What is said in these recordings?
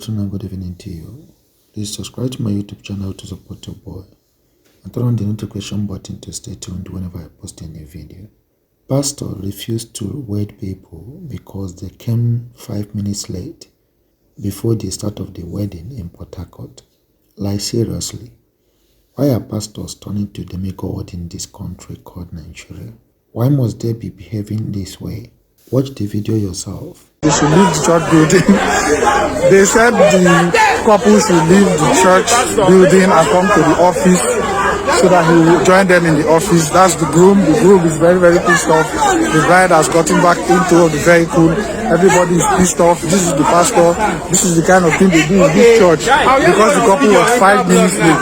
afternoon, good evening to you. Please subscribe to my YouTube channel to support your boy and turn on the notification button to stay tuned whenever I post a new video. Pastor refused to wed people because they came 5 minutes late before the start of the wedding in Port Harcourt. Like seriously, why are pastors turning to demigod in this country called Nigeria? Why must they be behaving this way? Watch the video yourself. They should leave the church building. They said the couple should leave the church building and come to the office so that he will join them in the office. That's the groom. The groom is very, very pissed off. The bride has gotten back into the vehicle. Everybody is pissed off. This is the pastor. This is the kind of thing they do in this church. Because the couple was 5 minutes late.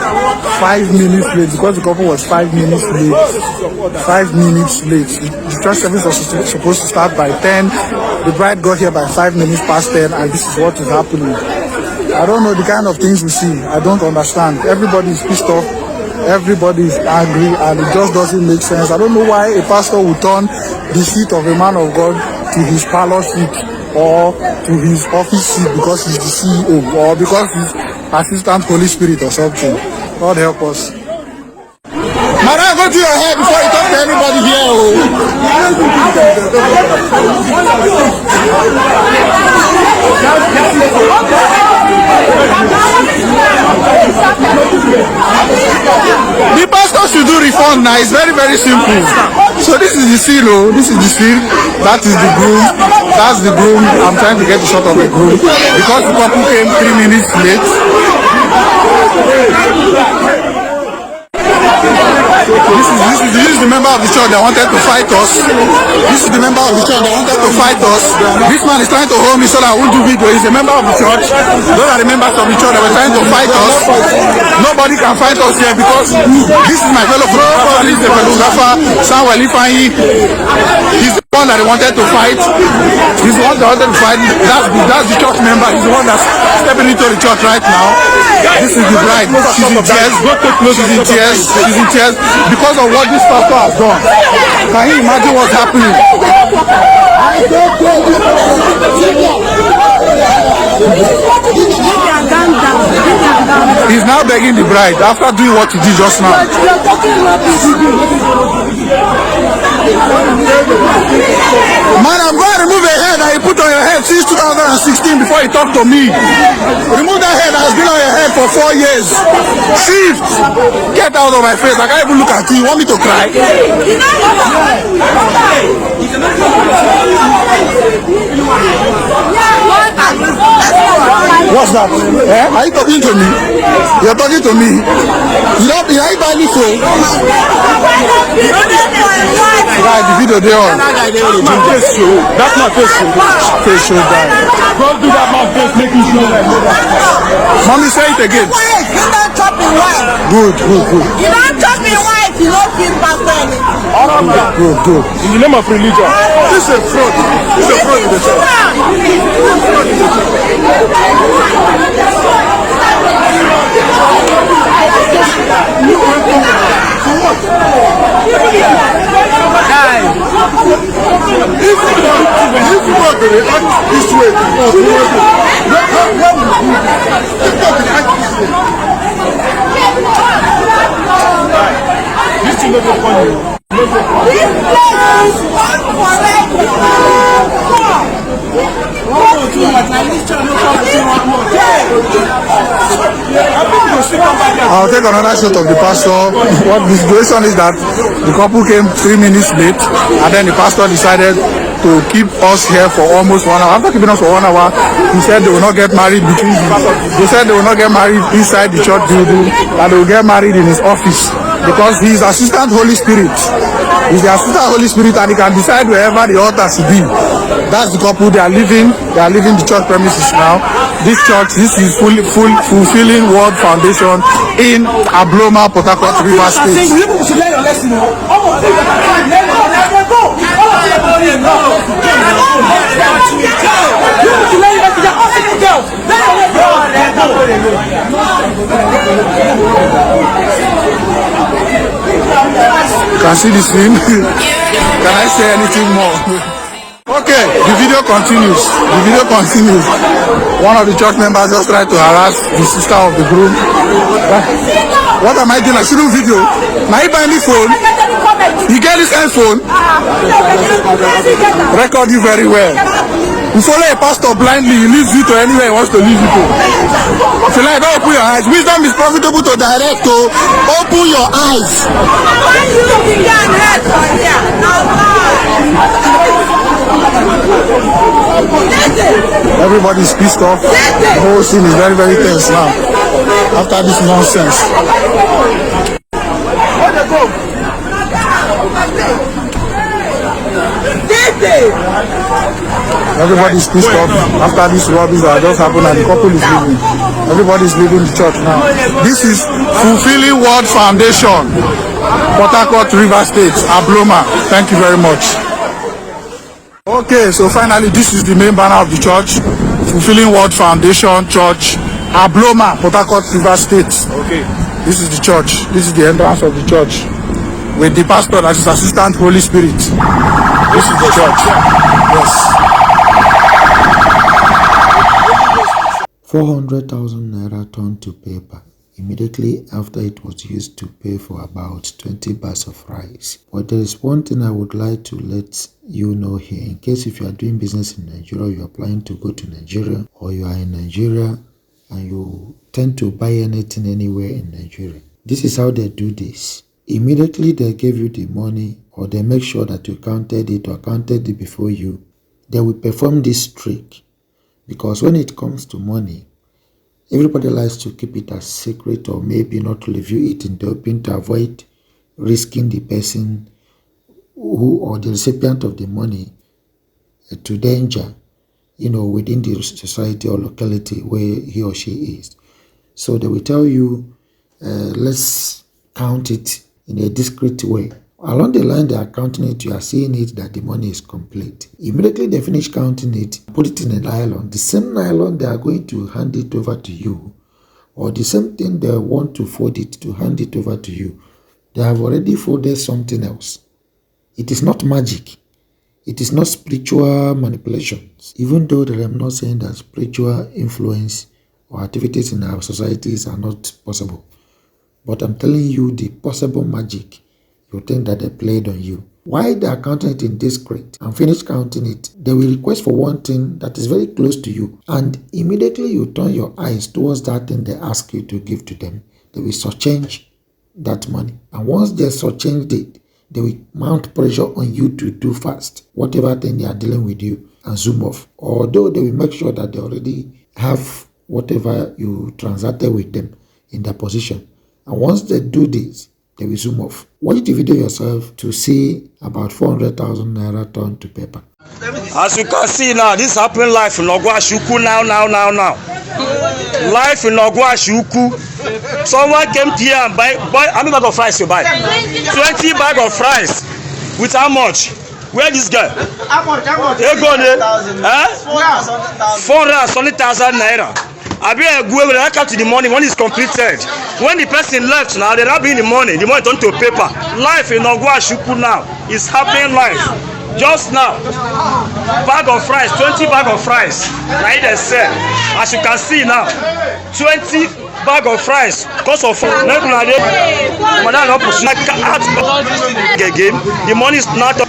5 minutes late. Because the couple was 5 minutes late. 5 minutes late. The church service was supposed to start by 10. The bride got here by 5 minutes past 10, and this is what is happening. I don't know the kind of things we see. I don't understand. Everybody is pissed off. Everybody is angry, and it just doesn't make sense. I don't know why a pastor would turn the seat of a man of God to his parlor seat or to his office seat because he's the CEO or because he's Assistant Holy Spirit or something. God help us. Madam, go to your head before you talk to anybody here. The pastor should do reform now. It's very, very simple. So this is the seal, this is the seal. That is the groom. That's the groom. I'm trying to get the shot of the groom because the couple came 3 minutes late. This is the member of the church that wanted to fight us. This is the member of the church that wanted to fight us. This man is trying to hold me so that I won't do video. He's a member of the church. Those are the members of the church that were trying to fight us. Nobody can fight us here because this is my fellow photographer. This is the photographer, Samuel Ifeanyi. He's the one that they wanted to fight. He's the one that wanted to fight. That's the church member. He's the one that's stepping into the church right now. This is the bride. She's in tears. She's in tears. She's in tears because of what this pastor has done. Can you imagine what's happening? He's now begging the bride after doing what he did just now. Man, I'm going to remove a hair that you put on your head since 2016 before you talk to me. Remove that hair that has been on your head for 4 years. Shift! Get out of my face. I can't even look at you. You want me to cry? What's that? Eh? Are you talking to me? You're talking to me. You ain't by me phone. Right, the video they on. My face show. That's my face show. Face show guy. Go do that my face, make you show that. Mommy, say it again. You don't chop in white. Good. You don't chop in white. You don't feel pastor. Good. In the name of religion. This is a fraud. This is a fraud in the church. If you want to react this way, this is not funny. This place is one correct. I'll take another shot of the pastor. What the situation is that the couple came 3 minutes late, and then the pastor decided to keep us here for almost 1 hour. After keeping us for 1 hour, he said they will not get married between them. They said they will not get married inside the church building, that they will get married in his office because he is Assistant Holy Spirit. He's the Assistant Holy Spirit, and he can decide wherever the altar should be. That's the couple. They are leaving the church premises now. This church, this is fulfilling World Foundation in Abloma, Port Harcourt, River State. Can see the scene. Can I say anything more? Okay, the video continues. The video continues. One of the church members just tried to harass the sister of the groom. What am I doing? I shouldn't video. Now you buy me phone. You get this iPhone. Record you very well. You follow a pastor blindly, he leads you to anywhere he wants to lead you to. If you like, don't open your eyes. Wisdom is profitable to direct, to open your eyes. Everybody's pissed off. The whole scene is very, very tense now. After this nonsense. Everybody's pissed off after this rubbish that just happened and the couple is leaving. Everybody's leaving the church now. This is Fulfilling Word Foundation, Port Harcourt, River State, Abloma. Thank you very much. Okay, so finally this is the main banner of the church. Fulfilling Word Foundation Church, Abloma, Port Harcourt, River State. Okay. This is the church. This is the entrance of the church. With the pastor that is Assistant Holy Spirit. This is the church. Yes. 400,000 naira turned to paper immediately after it was used to pay for about 20 bags of rice. But there is one thing I would like to let you know here, in case if you are doing business in Nigeria, you are planning to go to Nigeria, or you are in Nigeria and you tend to buy anything anywhere in Nigeria. This is how they do this. Immediately they give you the money, or they make sure that you counted it or counted it before you, they will perform this trick. Because when it comes to money, everybody likes to keep it as secret, or maybe not review it in the open to avoid risking the person who or the recipient of the money to danger, within the society or locality where he or she is. So they will tell you, let's count it in a discreet way. Along the line they are counting it, you are seeing it that the money is complete. Immediately they finish counting it, put it in a nylon. The same nylon they are going to hand it over to you, or the same thing they want to fold it to hand it over to you. They have already folded something else. It is not magic. It is not spiritual manipulations. Even though I am not saying that spiritual influence or activities in our societies are not possible. But I'm telling you the possible magic you think that they played on you. While they are counting it in discreet and finish counting it, they will request for one thing that is very close to you. And immediately you turn your eyes towards that thing they ask you to give to them. They will surchange that money. And once they surchange it, they will mount pressure on you to do fast whatever thing they are dealing with you and zoom off. Although they will make sure that they already have whatever you transacted with them in their position. And once they do this, they will zoom off. Watch the video yourself to see about 400,000 naira turned to paper. As you can see now, this is happening live in Ogwashuku now. Live in Ogwashuku. Someone came here and buy how many bag of rice you buy? 20 bag of rice. With how much? Where this guy? How much? 400,000 naira. I be a good when I come to the money when it's completed. When the person left now, they not be in the money turned to paper. Life in Ogwashuku now is happening live. Just now, bag of rice, 20 bag of rice. Like they said, as you can see now, 20 bag of rice. Cost of the money is not.